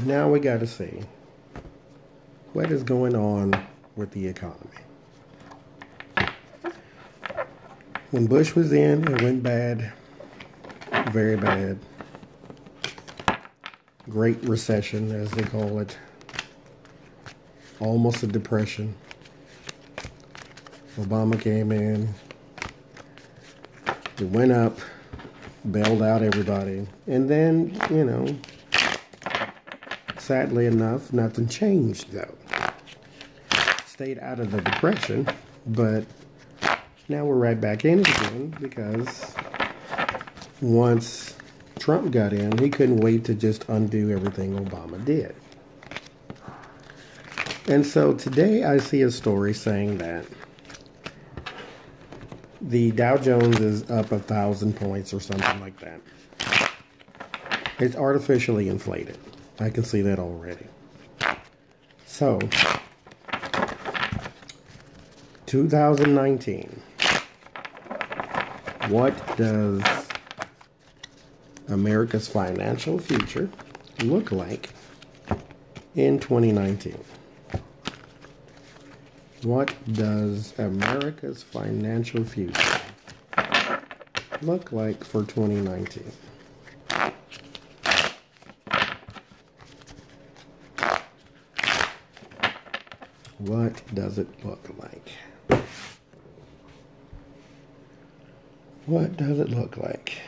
Now we got to see what is going on with the economy. When Bush was in, it went bad, very bad. Great Recession, as they call it. Almost a depression. Obama came in. It went up, bailed out everybody. And then, you know, sadly enough, nothing changed, though. Stayed out of the depression, but now we're right back in it again because once Trump got in, he couldn't wait to just undo everything Obama did. And so today I see a story saying that the Dow Jones is up 1,000 points or something like that. It's artificially inflated. I can see that already. So, 2019. What does America's financial future look like in 2019? What does America's financial future look like for 2019? What does it look like? What does it look like?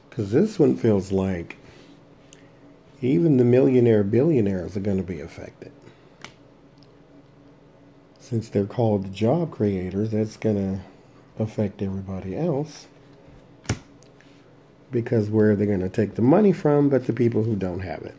Because this one feels like even the billionaires are going to be affected. Since they're called the job creators, that's going to affect everybody else. Because where are they going to take the money from but the people who don't have it?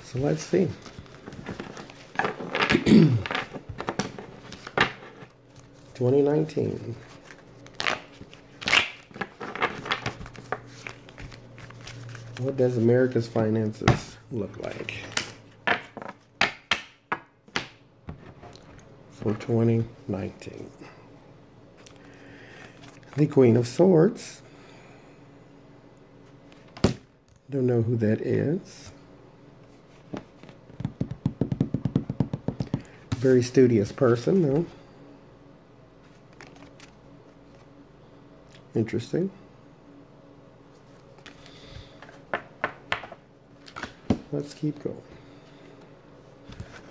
So let's see. (2019) What does America's finances look like for 2019? The Queen of Swords. Don't know who that is. Very studious person, though. Interesting. Let's keep going.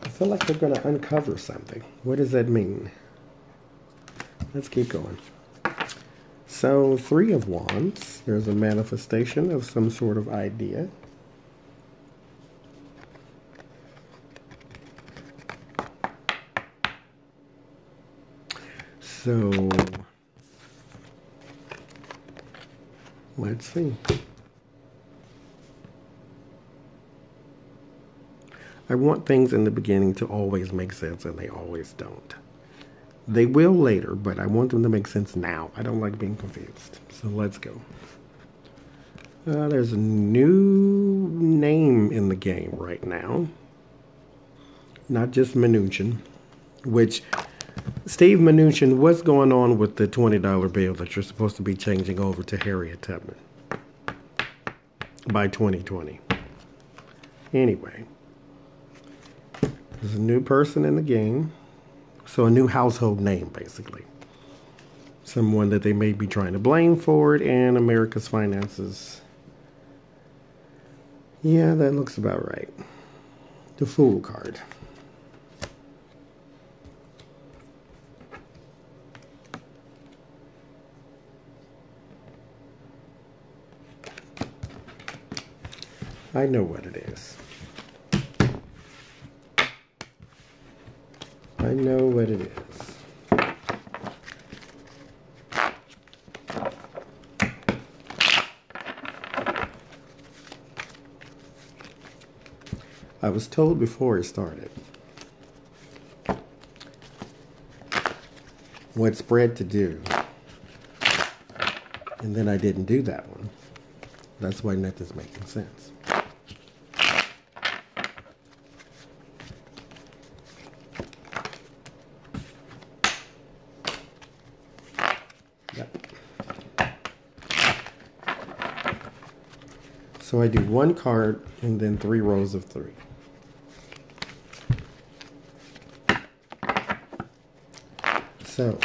I feel like they're going to uncover something. What does that mean? Let's keep going. So, Three of Wands. There's a manifestation of some sort of idea. So, let's see. I want things in the beginning to always make sense, and they always don't. They will later, but I want them to make sense now. I don't like being confused. So let's go. There's a new name in the game right now. Not just Mnuchin, which Steve Mnuchin, what's going on with the $20 bill that you're supposed to be changing over to Harriet Tubman by 2020? Anyway, there's a new person in the game. So a new household name, basically. Someone that they may be trying to blame for it, and America's finances. Yeah, that looks about right. The Fool card. I know what it is. I know what it is. I was told before it started what spread to do, and then I didn't do that one. That's why nothing's making sense. Yep. So I do one card and then 3 rows of 3. So,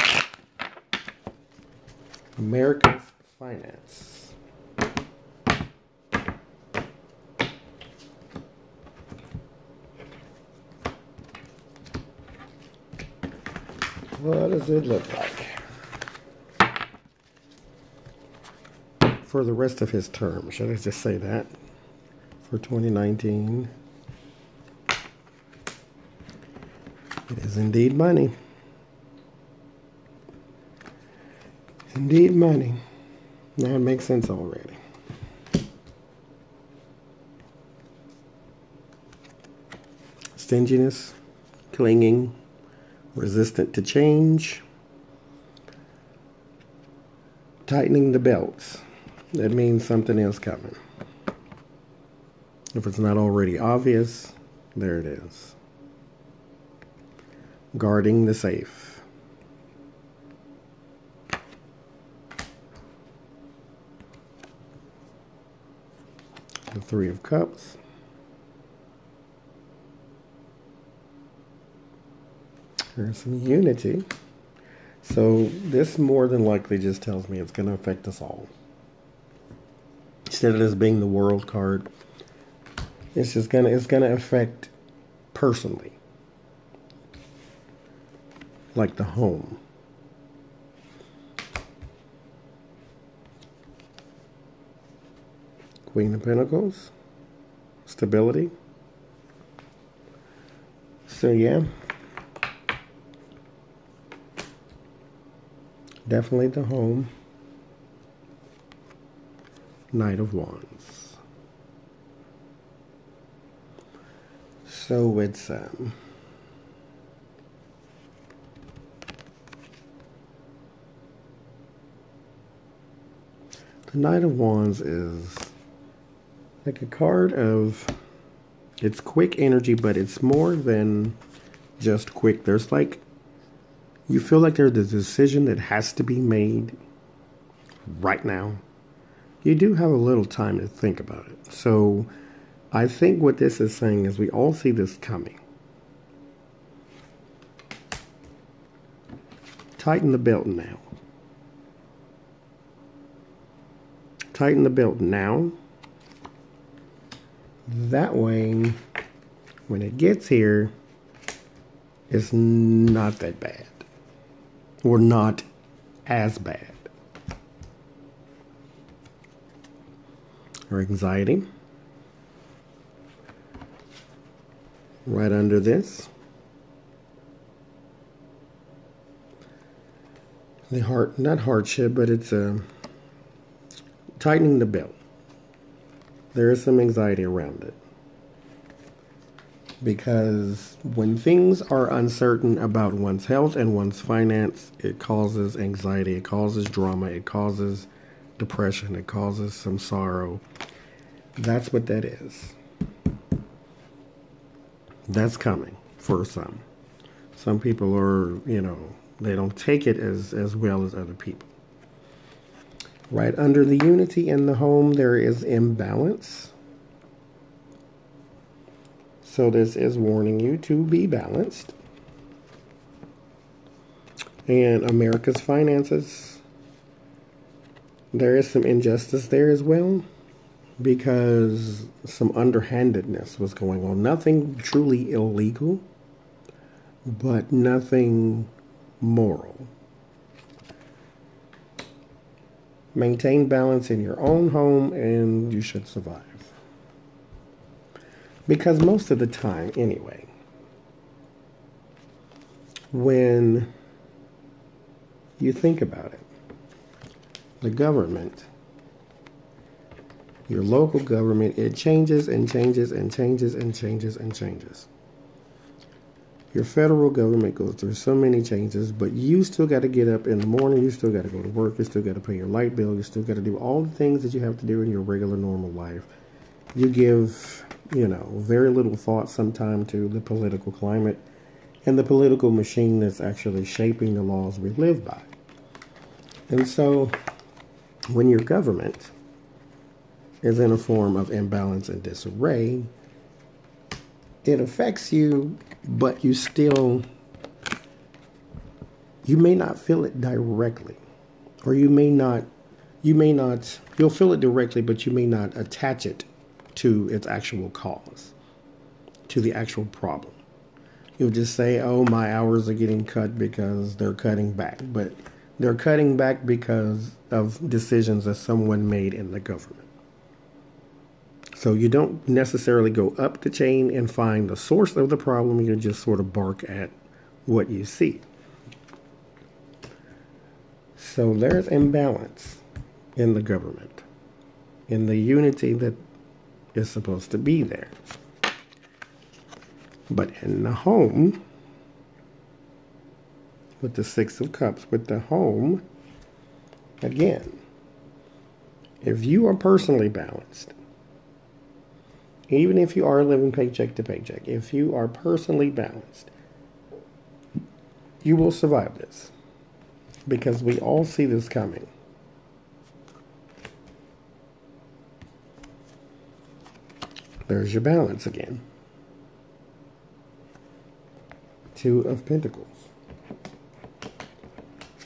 America's Finance. What does it look like for the rest of his term? Should I just say that? For 2019. It is indeed money. Indeed money. Now it makes sense already. Stinginess, clinging, resistant to change, tightening the belts. That means something else coming. If it's not already obvious, there it is. Guarding the safe. The 3 of Cups. There's some unity. So this more than likely just tells me it's going to affect us all. Instead of this being the World card, it's going to affect personally. Like the home. Queen of Pentacles, stability. So yeah, definitely the home. Knight of Wands. So it's the Knight of Wands is like a card of, it's quick energy, but it's more than just quick. There's like, you feel like there's a decision that has to be made right now. You do have a little time to think about it. So I think what this is saying is we all see this coming. Tighten the belt now. Tighten the belt now. That way, when it gets here, it's not that bad. Or not as bad. Or anxiety. Right under this. The not hardship, but it's tightening the belt. There is some anxiety around it. Because when things are uncertain about one's health and one's finance, it causes anxiety, it causes drama, it causes depression, it causes some sorrow. That's what that is. That's coming for some. Some people are, they don't take it as well as other people. Right under the unity in the home, there is imbalance. So this is warning you to be balanced. And America's finances, there is some injustice there as well, because some underhandedness was going on. Nothing truly illegal, but nothing moral. Maintain balance in your own home and you should survive. Because most of the time, anyway, when you think about it, the government Your local government, it changes and changes and changes and changes and changes. Your federal government goes through so many changes, but you still got to get up in the morning. You still got to go to work. You still got to pay your light bill. You still got to do all the things that you have to do in your regular, normal life. You give, very little thought sometimes to the political climate and the political machine that's actually shaping the laws we live by. And so when your government is in a form of imbalance and disarray, it affects you, but you may not feel it directly, or you'll feel it directly, but you may not attach it to its actual cause, to the actual problem. You'll just say, oh, my hours are getting cut because they're cutting back, but they're cutting back because of decisions that someone made in the government. So you don't necessarily go up the chain and find the source of the problem. You just sort of bark at what you see. So there's imbalance in the government, in the unity that is supposed to be there. But in the home, with the Six of Cups, with the home, again, if you are personally balanced, even if you are living paycheck to paycheck, if you are personally balanced, you will survive this, because we all see this coming. There's your balance again. Two of Pentacles.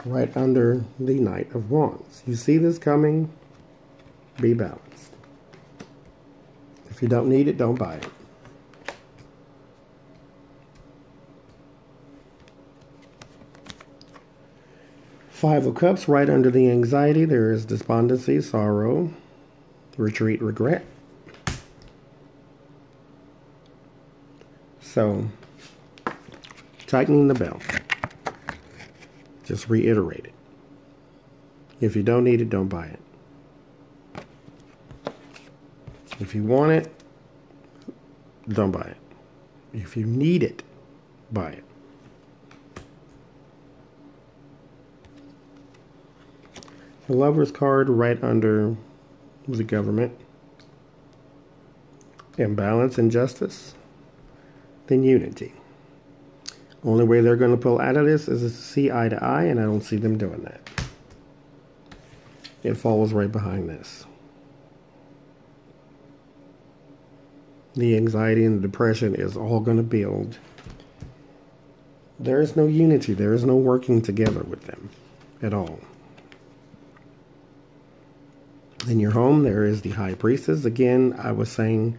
Right under the Knight of Wands. You see this coming, be balanced. If you don't need it, don't buy it. Five of Cups, right under the anxiety, there is despondency, sorrow, retreat, regret. So, tightening the belt. Just reiterate it. If you don't need it, don't buy it. If you want it, don't buy it. If you need it, buy it. The Lover's card right under the government. Imbalance and justice. Then unity. Only way they're going to pull out of this is to see eye to eye, and I don't see them doing that. It falls right behind this. The anxiety and the depression is all going to build. There is no unity. There is no working together with them at all. In your home, there is the High Priestess. Again, I was saying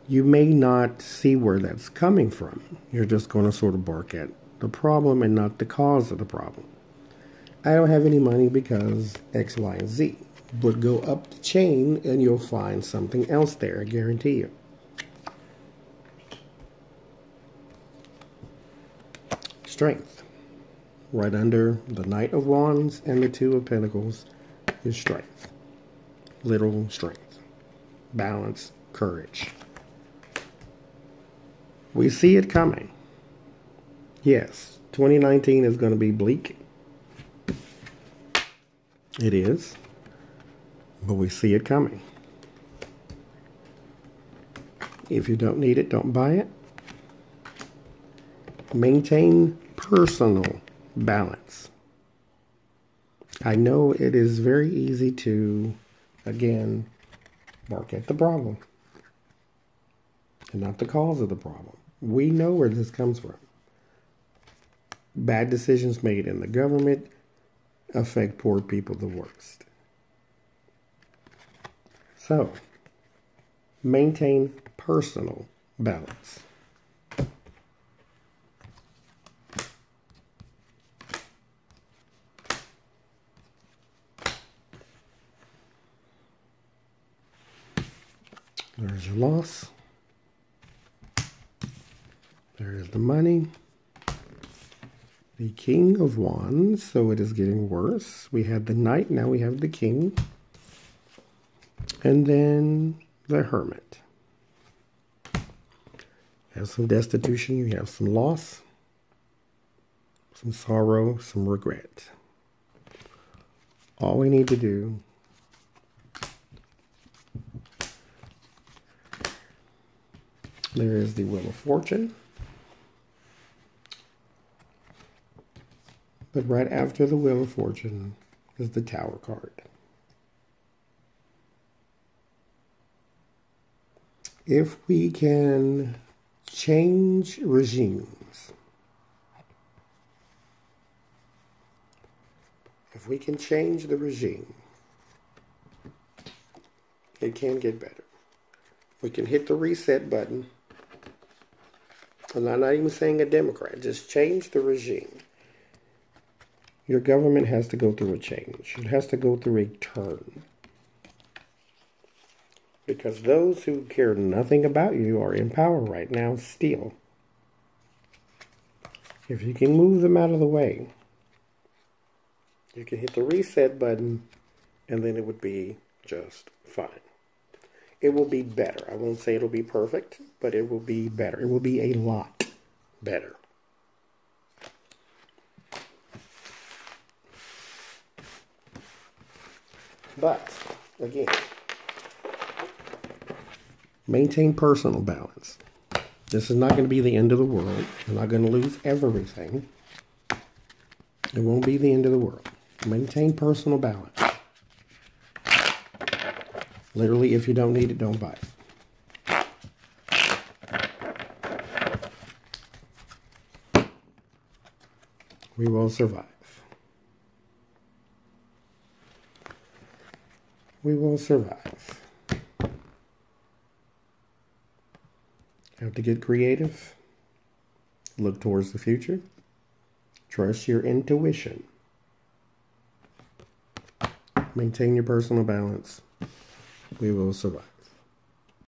you may not see where that's coming from. You're just going to sort of bark at the problem and not the cause of the problem. I don't have any money because X, Y, and Z. But go up the chain and you'll find something else there, I guarantee you. Strength. Right under the Knight of Wands and the Two of Pentacles is strength. Literal strength. Balance, courage. We see it coming. Yes, 2019 is going to be bleak. It is. But we see it coming. If you don't need it, don't buy it. Maintain personal balance. I know it is very easy to, again, bark at the problem and not the cause of the problem. We know where this comes from. Bad decisions made in the government affect poor people the worst. So, maintain personal balance. There's your loss. There is the money. The King of Wands, so it is getting worse. We had the Knight, now we have the King. And then the Hermit. You have some destitution, you have some loss, some sorrow, some regret. All we need to do there is the Wheel of Fortune. But right after the Wheel of Fortune is the Tower card. If we can change regimes, if we can change the regime, it can get better. We can hit the reset button. And I'm not even saying a Democrat, just change the regime. Your government has to go through a change. It has to go through a turn. Because those who care nothing about you are in power right now still. If you can move them out of the way, you can hit the reset button, and then it would be just fine. It will be better. I won't say it'll be perfect, but it will be better. It will be a lot better. But, again, maintain personal balance. This is not going to be the end of the world. You're not going to lose everything. It won't be the end of the world. Maintain personal balance. Literally, if you don't need it, don't buy it. We will survive. We will survive. Have to get creative. Look towards the future. Trust your intuition. Maintain your personal balance. We will survive.